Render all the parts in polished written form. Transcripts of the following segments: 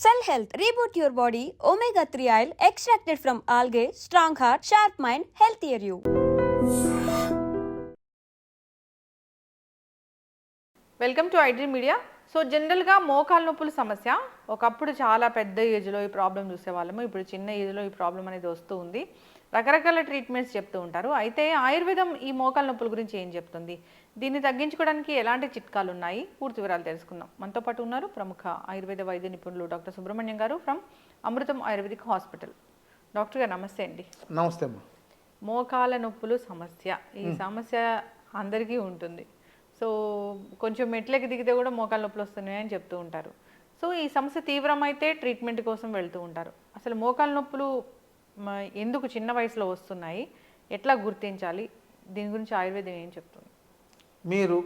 Cell Health, reboot your body, omega-3 oil extracted from algae, strong heart, sharp mind, healthier you. Welcome to iDream media. So జనరల్గా మోకాలు నొప్పుల సమస్య ఒకప్పుడు చాలా పెద్ద ఏజ్లో ఈ ప్రాబ్లం చూసేవాళ్ళము. ఇప్పుడు చిన్న ఏజ్లో ఈ ప్రాబ్లం అనేది వస్తూ ఉంది. రకరకాల ట్రీట్మెంట్స్ చెప్తూ ఉంటారు. అయితే ఆయుర్వేదం ఈ మోకాలు నొప్పుల గురించి ఏం చెప్తుంది, దీన్ని తగ్గించుకోవడానికి ఎలాంటి చిట్కాలు ఉన్నాయి, పూర్తి వివరాలు తెలుసుకుందాం. మనతో పాటు ఉన్నారు ప్రముఖ ఆయుర్వేద వైద్య నిపుణులు డాక్టర్ సుబ్రహ్మణ్యం గారు from Amrutham ayurvedic hospital. Doctor గారు నమస్తే అండి. నమస్తే అమ్మా. మోకాల నొప్పులు సమస్య, ఈ సమస్య అందరికీ ఉంటుంది. సో కొంచెం మెట్లకి దిగితే కూడా మోకాలు నొప్పులు వస్తున్నాయి అని చెప్తూ ఉంటారు. సో ఈ సమస్య తీవ్రమైతే ట్రీట్మెంట్ కోసం వెళ్తూ ఉంటారు. అసలు మోకాలు నొప్పులు ఎందుకు చిన్న వయసులో వస్తున్నాయి, ఎట్లా గుర్తించాలి, దీని గురించి ఆయుర్వేదం ఏం చెప్తుంది? మీరు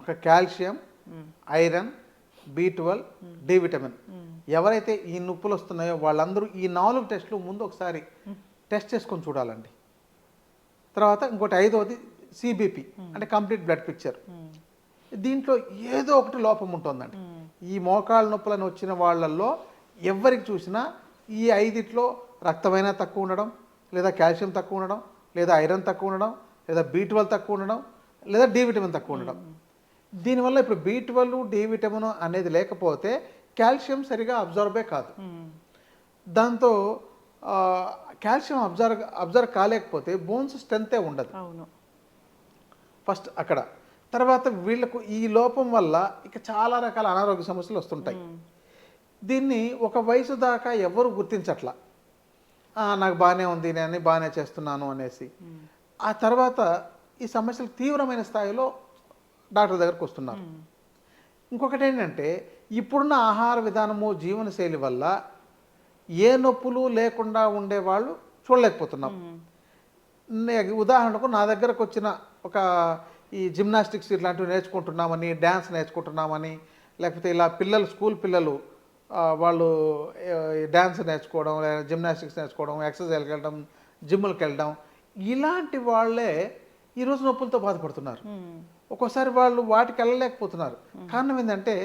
ఒక calcium, iron, B12, D vitamin ఎవరైతే ఈ నొప్పులు వస్తున్నాయో వాళ్ళందరూ ఈ 4 టెస్టులు ముందు ఒకసారి టెస్ట్ చేసుకొని చూడాలండి. తర్వాత ఇంకోటి 5వది సిబిపి అంటే కంప్లీట్ బ్లడ్ పిక్చర్. దీంట్లో ఏదో ఒకటి లోపం ఉంటుందండి. ఈ మోకాళ్ళ నొప్పులను వచ్చిన వాళ్ళల్లో ఎవరికి చూసినా ఈ 5 రక్తమైనా తక్కువ ఉండడం, లేదా కాల్షియం తక్కువ ఉండడం, లేదా ఐరన్ తక్కువ ఉండడం, లేదా B12 తక్కువ ఉండడం, లేదా డి విటమిన్ తక్కువ ఉండడం. దీనివల్ల ఇప్పుడు B12, డి విటమిన్ అనేది లేకపోతే కాల్షియం సరిగా అబ్జర్వే కాదు. దాంతో కాల్షియం అబ్జర్వ్ కాలేకపోతే బోన్స్ స్ట్రెంతే ఉండదు. అవును, ఫస్ట్ అక్కడ. తర్వాత వీళ్ళకు ఈ లోపం వల్ల ఇక చాలా రకాల అనారోగ్య సమస్యలు వస్తుంటాయి. దీన్ని ఒక వయసు దాకా ఎవరు గుర్తించట్లా. నాకు బాగానే ఉంది, నేను బాగానే చేస్తున్నాను అనేసి. ఆ తర్వాత ఈ సమస్యలు తీవ్రమైన స్థాయిలో డాక్టర్ దగ్గరకు వస్తున్నారు. ఇంకొకటి ఏంటంటే ఇప్పుడున్న ఆహార విధానము, జీవనశైలి వల్ల ఏ నొప్పులు లేకుండా ఉండేవాళ్ళు చూడలేకపోతున్నాం. ఉదాహరణకు నా దగ్గరకు వచ్చిన ఒక ఈ జిమ్నాస్టిక్స్ ఇట్లాంటివి నేర్చుకుంటున్నామని, డ్యాన్స్ నేర్చుకుంటున్నామని, లేకపోతే ఇలా స్కూల్ పిల్లలు వాళ్ళు డ్యాన్స్ నేర్చుకోవడం, లేదా జిమ్నాస్టిక్స్ నేర్చుకోవడం, ఎక్సర్సైజ్కి వెళ్ళడం, జిమ్లకు వెళ్ళడం, ఇలాంటి వాళ్ళే ఈరోజు నొప్పులతో బాధపడుతున్నారు. ఒక్కోసారి వాళ్ళు వాటికి వెళ్ళలేకపోతున్నారు. కారణం ఏంటంటే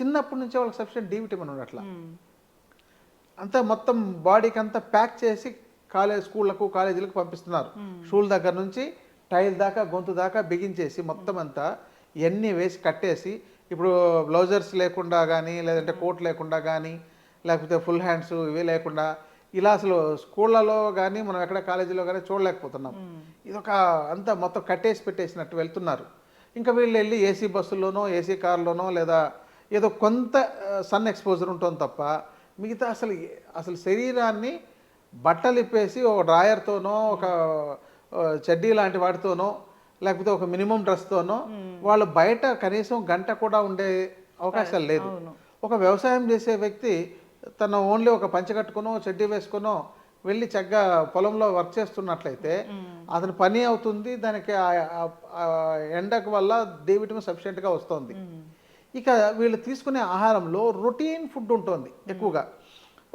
చిన్నప్పటి నుంచే వాళ్ళకి సఫిషియెంట్ డి విటమిన్ ఉండట్లా. అంతా మొత్తం బాడీకి అంతా ప్యాక్ చేసి స్కూళ్ళకు, కాలేజీలకు పంపిస్తున్నారు. షూల దగ్గర నుంచి టైల్ దాకా, గొంతు దాకా బిగించేసి మొత్తం అంతా ఇవన్నీ వేసి కట్టేసి, ఇప్పుడు బ్లౌజర్స్ లేకుండా కానీ, లేదంటే కోట్ లేకుండా కానీ, లేకపోతే ఫుల్ హ్యాండ్స్ ఇవి లేకుండా ఇలా అసలు స్కూళ్ళలో కానీ మనం ఎక్కడ కాలేజీలో కానీ చూడలేకపోతున్నాం. ఇదొక అంతా మొత్తం కట్టేసి పెట్టేసినట్టు వెళ్తున్నారు. ఇంకా వీళ్ళు వెళ్ళి ఏసీ బస్సుల్లోనో, ఏసీ కార్లోనో, లేదా ఏదో కొంత సన్ ఎక్స్పోజర్ ఉంటుంది తప్ప మిగతా అసలు శరీరాన్ని బట్టలు ఇప్పేసి ఒక డ్రాయర్తోనో, ఒక చెడ్డీ లాంటి వాటితోనో, లేకపోతే ఒక మినిమం డ్రెస్తోనో వాళ్ళు బయట కనీసం గంట కూడా ఉండే అవకాశాలు లేదు. ఒక వ్యవసాయం చేసే వ్యక్తి తన ఓన్లీ ఒక పంచె కట్టుకునో, చెడ్డీ వేసుకునో వెళ్ళి చక్కగా పొలంలో వర్క్ చేస్తున్నట్లయితే అతని పని అవుతుంది. దానికి ఎండకు వల్ల డి విటమిన్ సఫిషియెంట్గా వస్తుంది. ఇక వీళ్ళు తీసుకునే ఆహారంలో రొటీన్ ఫుడ్ ఉంటుంది ఎక్కువగా.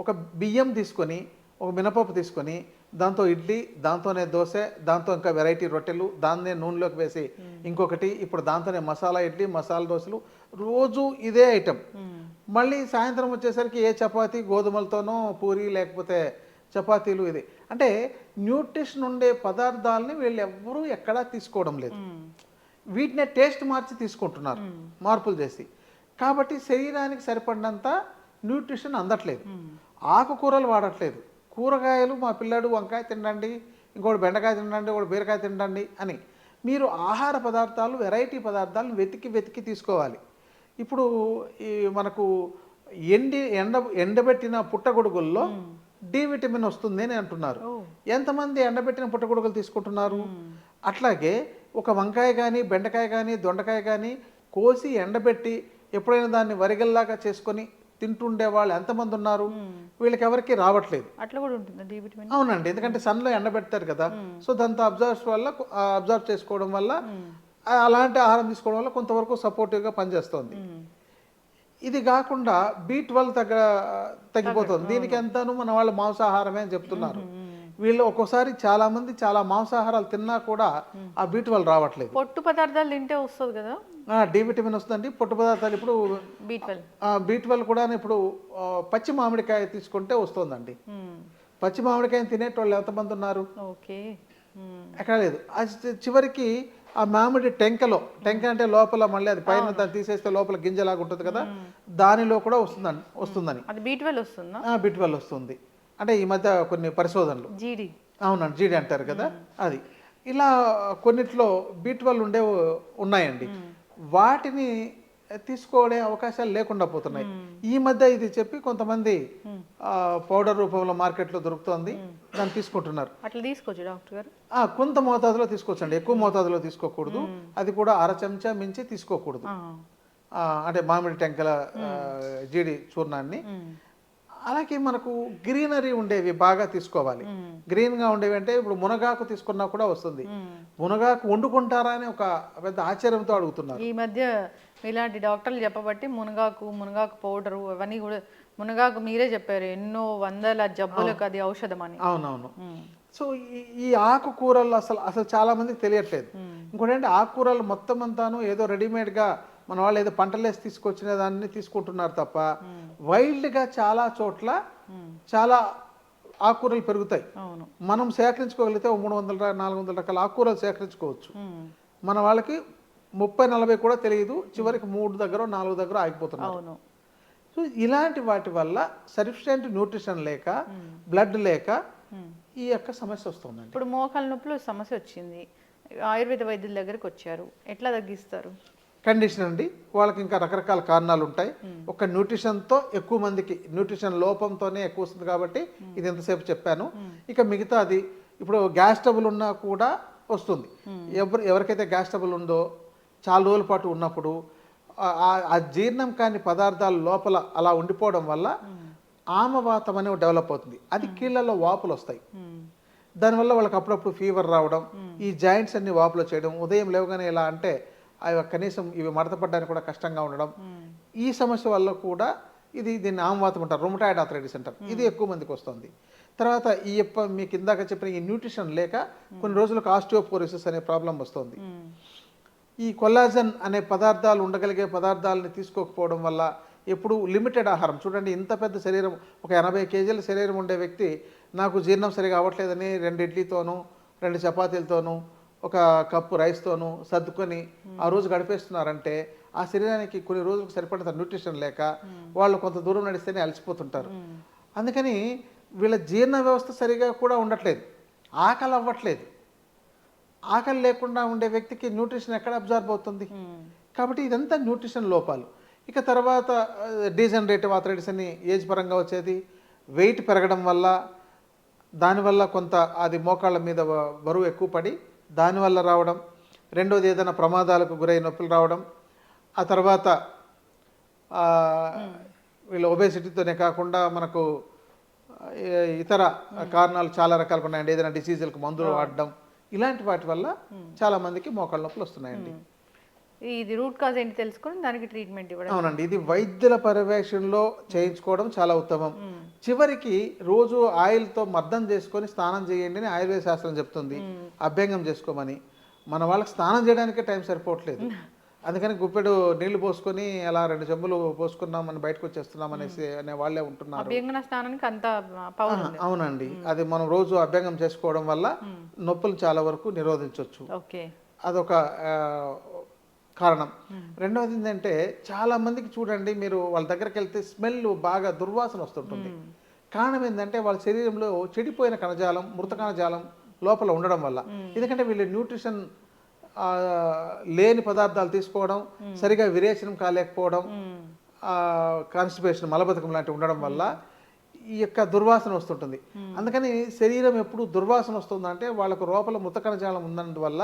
ఒక బియ్యం తీసుకొని, ఒక మినపప్పు తీసుకొని, దాంతో ఇడ్లీ, దాంతోనే దోశ, దాంతో ఇంకా వెరైటీ రొట్టెలు, దాన్నే నూనెలోకి వేసి ఇంకొకటి, ఇప్పుడు దాంతోనే మసాలా ఇడ్లీ, మసాలా దోశలు, రోజు ఇదే ఐటెం. మళ్ళీ సాయంత్రం వచ్చేసరికి ఏ చపాతీ, గోధుమలతోనో పూరి, లేకపోతే చపాతీలు. ఇది అంటే న్యూట్రిషన్ ఉండే పదార్థాలని వీళ్ళు ఎవ్వరూ ఎక్కడా తీసుకోవడం లేదు. వీటినే టేస్ట్ మార్చి తీసుకుంటున్నారు, మార్పులు చేసి. కాబట్టి శరీరానికి సరిపడినంత న్యూట్రిషన్ అందట్లేదు. ఆకుకూరలు వాడట్లేదు. కూరగాయలు మా పిల్లాడు వంకాయ తినండి, ఇంకోటి బెండకాయ తినండి, ఇంకోటి బీరకాయ తినండి అని మీరు ఆహార పదార్థాలు, వెరైటీ పదార్థాలను వెతికి తీసుకోవాలి. ఇప్పుడు ఈ మనకు ఎండబెట్టిన పుట్టగొడుగుల్లో డి విటమిన్ వస్తుంది అని అంటున్నారు. ఎంతమంది ఎండబెట్టిన పుట్టగొడుగులు తీసుకుంటున్నారు? అట్లాగే ఒక వంకాయ కానీ, బెండకాయ కానీ, దొండకాయ కానీ కోసి ఎండబెట్టి ఎప్పుడైనా దాన్ని వరిగల్లాగా చేసుకొని తింటుండే వాళ్ళు ఎంతమంది ఉన్నారు? వీళ్ళకి ఎవరికి రావట్లేదు. అట్లా కూడా ఉంటుంది డి విటమిన్. అవునండి, ఎందుకంటే సన్లో ఎండబెడతారు కదా. సో దాంతో అబ్జర్వ్ చేసుకోవడం వల్ల, అలాంటి ఆహారం తీసుకోవడం వల్ల కొంతవరకు సపోర్టివ్గా పనిచేస్తుంది. ఇది కాకుండా B12 తగ్గిపోతుంది. దీనికి ఎంతను మన వాళ్ళు మాంసాహారమే అని చెప్తున్నారు. వీళ్ళు ఒక్కోసారి చాలామంది చాలా మాంసాహారాలు తిన్నా కూడా ఆ B12 రావట్లేదు. పొట్టు పదార్థాలు తింటే వస్తుంది కదా. డి విటమిన్ వస్తుందండి. పొట్టు పదార్థాలు ఇప్పుడు B12. B12 కూడా ఇప్పుడు పచ్చి మామిడికాయ తీసుకుంటే వస్తుందండి. పచ్చి మామిడికాయని తినేటోళ్ళు ఎంతమంది ఉన్నారు? ఓకే. ఎక్కడ లేదు. అది చివరికి ఆ మామిడి టెంక అంటే లోపల మళ్ళీ అది పైన దాన్ని తీసేస్తే లోపల గింజలాగా ఉంటుంది కదా, దానిలో కూడా వస్తుందని. అది B12 వస్తుందా? B12 వస్తుంది. అంటే ఈ మధ్య కొన్ని పరిశోధనలు. జీడి. అవునండి, జీడి అంటారు కదా అది. ఇలా కొన్నిట్లో B12 ఉన్నాయండి. వాటిని తీసుకోవడే అవకాశాలు లేకుండా పోతున్నాయి. ఈ మధ్య ఇది చెప్పి కొంతమంది పౌడర్ రూపంలో మార్కెట్లో దొరుకుతోంది, దాన్ని తీసుకుంటున్నారు. అట్లా తీసుకోవచ్చు డాక్టర్ గారు? కొంత మోతాదులో తీసుకోవచ్చండి, ఎక్కువ మోతాదులో తీసుకోకూడదు. అది కూడా 1/2 చెంచా మించి తీసుకోకూడదు. అంటే మామిడి టెంకల జీడి చూర్ణాన్ని. అలాగే మనకు గ్రీనరీ ఉండేవి బాగా తీసుకోవాలి. గ్రీన్గా ఉండేవి అంటే ఇప్పుడు మునగాకు తీసుకున్నా కూడా వస్తుంది. మునగాకు వండుకుంటారా అని ఒక పెద్ద ఆశ్చర్యంతో అడుగుతున్నారు. ఈ మధ్య ఇలాంటి డాక్టర్లు చెప్పబట్టి మునగాకు పౌడరు అవన్నీ కూడా, మునగాకు మీరే చెప్పారు ఎన్నో వందల జబ్బులకు అది ఔషధం అని. అవునవును. సో ఈ ఆకుకూరలు అసలు చాలా మందికి తెలియట్లేదు. ఇంకోటి అంటే ఆకుకూరలు మొత్తం అంతాను ఏదో రెడీమేడ్గా మన వాళ్ళు ఏదో పంటలేసి తీసుకొచ్చిన దాన్ని తీసుకుంటున్నారు తప్ప, వైల్డ్గా చాలా చోట్ల చాలా ఆకుకూరలు పెరుగుతాయి. మనం సేకరించుకోగలిగితే 300-400 రకాల ఆకుకూరలు సేకరించుకోవచ్చు. మన వాళ్ళకి 30-40 కూడా తెలియదు, చివరికి 3 దగ్గర 4 దగ్గర ఆగిపోతున్నారు. సో ఇలాంటి వాటి వల్ల సఫిషియెంట్ న్యూట్రిషన్ లేక, బ్లడ్ లేక ఈ యొక్క సమస్య వస్తుందండి. ఇప్పుడు మోకాల నొప్పులు సమస్య వచ్చింది, ఆయుర్వేద వైద్యుల దగ్గరికి వచ్చారు, ఎట్లా తగ్గిస్తారు? కండిషన్ అండి, వాళ్ళకి ఇంకా రకరకాల కారణాలు ఉంటాయి. ఒక న్యూట్రిషన్తో ఎక్కువ మందికి న్యూట్రిషన్ లోపంతోనే ఎక్కువ వస్తుంది కాబట్టి ఇది ఎంతసేపు చెప్పాను. ఇక మిగతా అది ఇప్పుడు గ్యాస్ ట్రబుల్ ఉన్నా కూడా వస్తుంది. ఎవరికైతే గ్యాస్ ట్రబుల్ ఉందో చాలా రోజుల పాటు ఉన్నప్పుడు ఆ జీర్ణం కాని పదార్థాలు లోపల అలా ఉండిపోవడం వల్ల ఆమవాతం అనేవి డెవలప్ అవుతుంది. అది కీళ్ళలో వాపులు వస్తాయి. దానివల్ల వాళ్ళకి అప్పుడప్పుడు ఫీవర్ రావడం, ఈ జాయింట్స్ అన్ని వాపులు చేయడం, ఉదయం లేవగానే ఎలా అంటే అవి కనీసం ఇవి మడతపడడానికి కూడా కష్టంగా ఉండడం, ఈ సమస్య వల్ల కూడా దీన్ని ఆమవాతం అంటారు, రొమటాయిడ్ ఆర్థరైటిస్ అంటారు. ఇది ఎక్కువ మందికి వస్తుంది. తర్వాత మీకు ఇందాక చెప్పిన ఈ న్యూట్రిషన్ లేక కొన్ని రోజులకు ఆస్టియోపోరోసిస్ అనే ప్రాబ్లం వస్తుంది. ఈ కొల్లాజన్ అనే పదార్థాలు ఉండగలిగే పదార్థాలని తీసుకోకపోవడం వల్ల ఎప్పుడు లిమిటెడ్ ఆహారం, చూడండి ఇంత పెద్ద శరీరం, ఒక 80 కేజీల శరీరం ఉండే వ్యక్తి నాకు జీర్ణం సరిగా అవ్వట్లేదని 2 ఇడ్లీతోనూ 2 చపాతీలతోనూ 1 కప్పు రైస్తోనూ సర్దుకొని ఆ రోజు గడిపేస్తున్నారంటే ఆ శరీరానికి కొన్ని రోజులకు సరిపడినంత న్యూట్రిషన్ లేక వాళ్ళు కొంత దూరం నడిస్తేనే అలసిపోతుంటారు. అందుకని వీళ్ళ జీర్ణ వ్యవస్థ సరిగా కూడా ఉండట్లేదు, ఆకలి అవ్వట్లేదు. ఆకలి లేకుండా ఉండే వ్యక్తికి న్యూట్రిషన్ ఎక్కడ అబ్జార్బ్ అవుతుంది? కాబట్టి ఇదంతా న్యూట్రిషన్ లోపాలు. ఇక తర్వాత డీజనరేటివ్ ఆర్థరైటిస్ అని ఏజ్ పరంగా వచ్చేది, వెయిట్ పెరగడం వల్ల, దానివల్ల కొంత అది మోకాళ్ళ మీద బరువు ఎక్కువ పడి దానివల్ల రావడం. రెండోది ఏదైనా ప్రమాదాలకు గురై నొప్పులు రావడం. ఆ తర్వాత వీళ్ళ ఒబేసిటీతోనే కాకుండా మనకు ఇతర కారణాలు చాలా రకాలు ఉన్నాయండి. ఏదైనా డిసీజులకు మందులు వాడడం, ఇలాంటి వాటి వల్ల చాలా మందికి మోకాళ్ళ నొప్పులు వస్తున్నాయండి. ఇది రూట్ కాజ్ ఏంటి తెలుసుకొని దానికి ట్రీట్మెంట్ ఇవ్వడం. అవునండి, ఇది వైద్యుల పర్యవేక్షణలో చేయించుకోవడం చాలా ఉత్తమం. చివరికి రోజు ఆయిల్తో మర్దం చేసుకొని స్నానం చేయండి అని ఆయుర్వేద శాస్త్రం చెప్తుంది, అభ్యంగం చేసుకోమని. మన వాళ్ళకి స్నానం చేయడానికే టైం సరిపోవట్లేదు. అందుకని గుప్పెడు నీళ్లు పోసుకొని అలా 2 చెంబులు పోసుకున్నామని బయటకు వచ్చేస్తున్నాం అనే వాళ్ళే ఉంటున్నారు. అవునండి, అది మనం రోజు అభ్యంగం చేసుకోవడం వల్ల నొప్పులు చాలా వరకు నిరోధించవచ్చు. అదొక కారణం. రెండవది ఏంటంటే చాలా మందికి చూడండి, మీరు వాళ్ళ దగ్గరికి వెళ్తే స్మెల్ బాగా దుర్వాసన వస్తుంటుంది. కారణం ఏంటంటే వాళ్ళ శరీరంలో చెడిపోయిన కణజాలం, మృత కణజాలం లోపల ఉండడం వల్ల. ఎందుకంటే వీళ్ళు న్యూట్రిషన్ లేని పదార్థాలు తీసుకోవడం, సరిగా విరేచనం కాలేకపోవడం, కాన్స్టిపేషన్ మలబద్ధకం లాంటివి ఉండడం వల్ల ఈ యొక్క దుర్వాసన వస్తుంటుంది. అందుకని శరీరం ఎప్పుడు దుర్వాసన వస్తుందంటే వాళ్ళకు లోపల మృత కణజాలం ఉన్నందువల్ల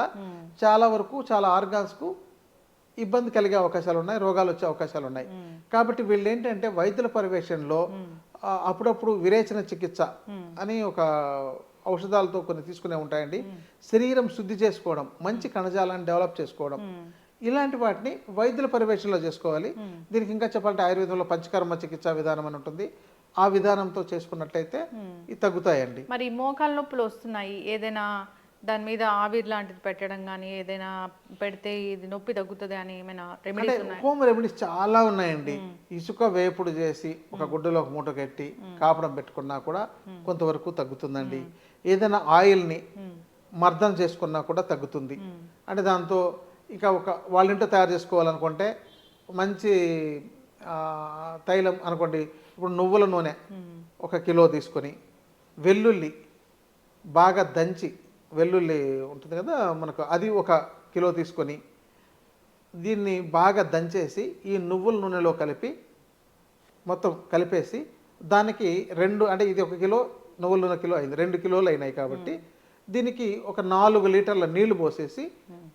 చాలా వరకు చాలా ఆర్గాన్స్కు ఇబ్బంది కలిగే అవకాశాలు ఉన్నాయి, రోగాలు వచ్చే అవకాశాలు ఉన్నాయి. కాబట్టి వీళ్ళు ఏంటంటే వైద్యుల పర్యవేక్షణలో అప్పుడప్పుడు విరేచన చికిత్స అని ఒక ఔషధాలతో కొన్ని తీసుకునే ఉంటాయండి. శరీరం శుద్ధి చేసుకోవడం, మంచి కణజాలాన్ని డెవలప్ చేసుకోవడం, ఇలాంటి వాటిని వైద్యుల పర్యవేక్షణలో చేసుకోవాలి. దీనికి ఇంకా చెప్పాలంటే ఆయుర్వేదంలో పంచకర్మ చికిత్సా విధానం అని ఉంటుంది, ఆ విధానంతో చేసుకున్నట్లయితే ఇవి తగ్గుతాయండి. మరి మోకాళ్ళ నొప్పులు వస్తున్నాయి, ఏదైనా దాని మీద ఆవిరి లాంటిది పెట్టడం కానీ ఏదైనా పెడితే ఇది నొప్పి తగ్గుతుంది అని ఏమైనా అంటే రెమెడీస్ ఉన్నాయి? హోమ్ రెమెడీస్ చాలా ఉన్నాయండి. ఇసుక వేపుడు చేసి ఒక గుడ్డలో ఒక మూట కట్టి కాపడం పెట్టుకున్నా కూడా కొంతవరకు తగ్గుతుందండి. ఏదైనా ఆయిల్ని మర్దన చేసుకున్నా కూడా తగ్గుతుంది. అంటే దాంతో ఇంకా వాళ్ళ ఇంట్లో తయారు చేసుకోవాలనుకుంటే మంచి తైలం అనుకోండి, ఇప్పుడు నువ్వుల నూనె 1 కిలో తీసుకొని, వెల్లుల్లి బాగా దంచి, వెల్లుల్లి ఉంటుంది కదా మనకు, అది 1 కిలో తీసుకొని దీన్ని బాగా దంచేసి ఈ నువ్వుల నూనెలో కలిపి మొత్తం కలిపేసి దానికి 2 అంటే ఇది 1 కిలో నువ్వుల నూనె కిలో అయింది, 2 కిలోలు అయినాయి కాబట్టి దీనికి ఒక 4 లీటర్ల నీళ్లు పోసేసి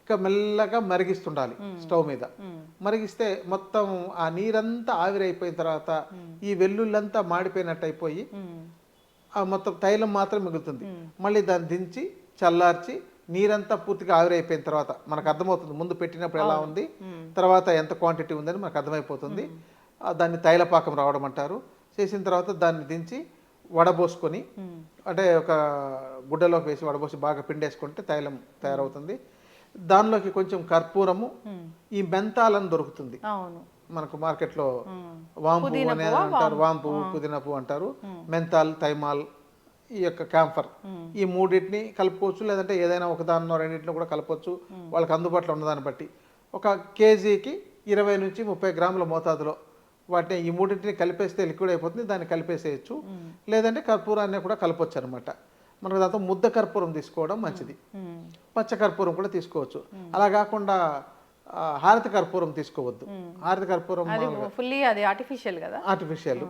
ఇంకా మెల్లగా మరిగిస్తుండాలి స్టవ్ మీద. మరిగిస్తే మొత్తం ఆ నీరంతా ఆవిరైపోయిన తర్వాత ఈ వెల్లుల్లంతా మాడిపోయినట్టు అయిపోయి ఆ మొత్తం తైలం మాత్రం మిగులుతుంది. మళ్ళీ దాన్ని దించి చల్లార్చి నీరంతా పూర్తిగా ఆవిరైపోయిన తర్వాత మనకు అర్థమవుతుంది ముందు పెట్టినప్పుడు ఎలా ఉంది, తర్వాత ఎంత క్వాంటిటీ ఉందని మనకు అర్థమైపోతుంది. దాన్ని తైలపాకం రావడం అంటారు. చేసిన తర్వాత దాన్ని దించి వడబోసుకొని, అంటే ఒక గుడ్డలోకి వేసి వడబోసి బాగా పిండేసుకుంటే తైలం తయారవుతుంది. దానిలోకి కొంచెం కర్పూరము, ఈ మెంతాలను దొరుకుతుంది మనకు మార్కెట్లో, వాంపు అని అంటారు, వాంపు పుదీనా పువ్వు అంటారు, మెంతాల్, థైమాల్, ఈ యొక్క క్యాంఫర్, ఈ మూడింటిని కలుపుకోవచ్చు. లేదంటే ఏదైనా ఒక దానిలో రెండింటిని కూడా కలపవచ్చు వాళ్ళకి అందుబాటులో ఉన్నదాన్ని బట్టి. 1 కేజీకి 20 నుంచి 30 గ్రాముల మోతాదులో వాటిని ఈ మూడింటిని కలిపేస్తే లిక్విడ్ అయిపోతుంది, దాన్ని కలిపేసేయచ్చు. లేదంటే కర్పూరాన్ని కూడా కలపొచ్చు అనమాట. మనకు దాంతో ముద్ద కర్పూరం తీసుకోవడం మంచిది, పచ్చ కర్పూరం కూడా తీసుకోవచ్చు. అలా కాకుండా హారతి కర్పూరం తీసుకోవద్దు. హారతి కర్పూరం అది ఆర్టిఫిషియల్ కదా, ఆర్టిఫిషియల్.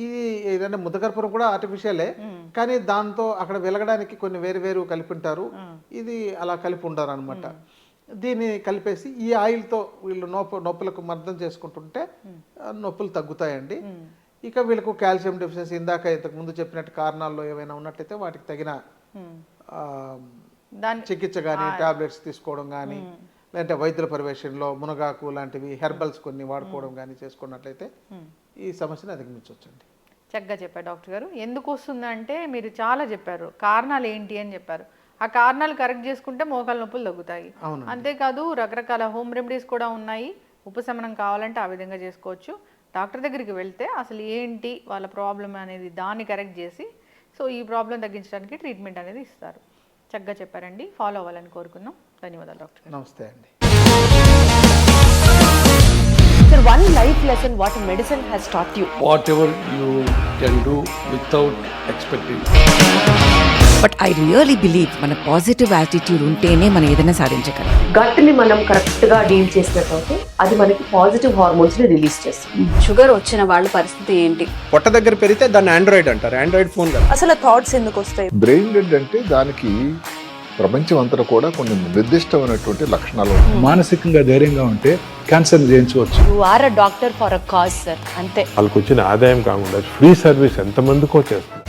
ఇది ఏదంటే ముద్ద కర్పూరం కూడా ఆర్టిఫిషియలే, కానీ దాంతో అక్కడ వెలగడానికి కొన్ని వేరు కలిపింటారు, ఇది అలా కలిపి ఉండరు అనమాట. దీన్ని కలిపేసి ఈ ఆయిల్తో వీళ్ళు నొప్పులకు మర్దం చేసుకుంటుంటే నొప్పులు తగ్గుతాయండి. ఇక వీళ్ళకు కాల్షియం డెఫిషియన్సీ, ఇంతకు ముందు చెప్పినట్టు కారణాల్లో ఏమైనా ఉన్నట్లయితే వాటికి తగిన చికిత్స కానీ టాబ్లెట్స్ తీసుకోవడం కానీ, లేదంటే వైద్యుల పర్యవేక్షణలో మునగాకు లాంటివి హెర్బల్స్ కొన్ని వాడుకోవడం కానీ చేసుకున్నట్లయితే ఈ సమస్యను అధిగమించవచ్చండి. చక్కగా చెప్పారు డాక్టర్ గారు. ఎందుకు వస్తుందంటే మీరు చాలా చెప్పారు, కారణాలు ఏంటి అని చెప్పారు. ఆ కారణాలు కరెక్ట్ చేసుకుంటే మోకాల నొప్పులు తగ్గుతాయి. అంతేకాదు రకరకాల హోమ్ రెమెడీస్ కూడా ఉన్నాయి, ఉపశమనం కావాలంటే ఆ విధంగా చేసుకోవచ్చు. డాక్టర్ దగ్గరికి వెళ్తే అసలు ఏంటి వాళ్ళ ప్రాబ్లం అనేది దాన్ని కరెక్ట్ చేసి ఈ ప్రాబ్లం తగ్గించడానికి ట్రీట్మెంట్ అనేది ఇస్తారు. చక్కగా చెప్పారండి, ఫాలో అవ్వాలని కోరుకున్నాం. ధన్యవాదాలు డాక్టర్. నమస్తే అండి. Sir, one life lesson what medicine has taught you. Whatever you can do without expecting. But I really believe మన పాజిటివ్ యాటిట్యూడ్ ఉంటేనే మనం ఏదైనా సాధించగలం. గట్ ని మనం కరెక్ట్ గా డీల్ చేసినట్లయితే అది మనకి పాజిటివ్ హార్మోన్స్ ని రిలీజ్ చేస్తుంది. షుగర్ వచ్చిన వాళ్ళ పరిస్థితి ఏంటి? పొట్ట దగ్గర పెరిగితే దాన్ని ఆండ్రాయిడ్ అంటారు, ఆండ్రాయిడ్ ఫోన్ కదా. అసలు థాట్స్ ఎందుకు వస్తాయి? బ్రెయిన్ డెడ్ అంటే దానికి ప్రపంచం అంతా కూడా కొన్ని నిర్దిష్టమైనటువంటి లక్షణాలు. మానసికంగా ధైర్యంగా ఉంటే క్యాన్సర్ జయించవచ్చు. You are a doctor for a cause sir, అంతే. వాళ్ళకి వచ్చిన ఆదాయం కాకుండా ఫ్రీ సర్వీస్ ఎంతమందికో చేస్తుంది.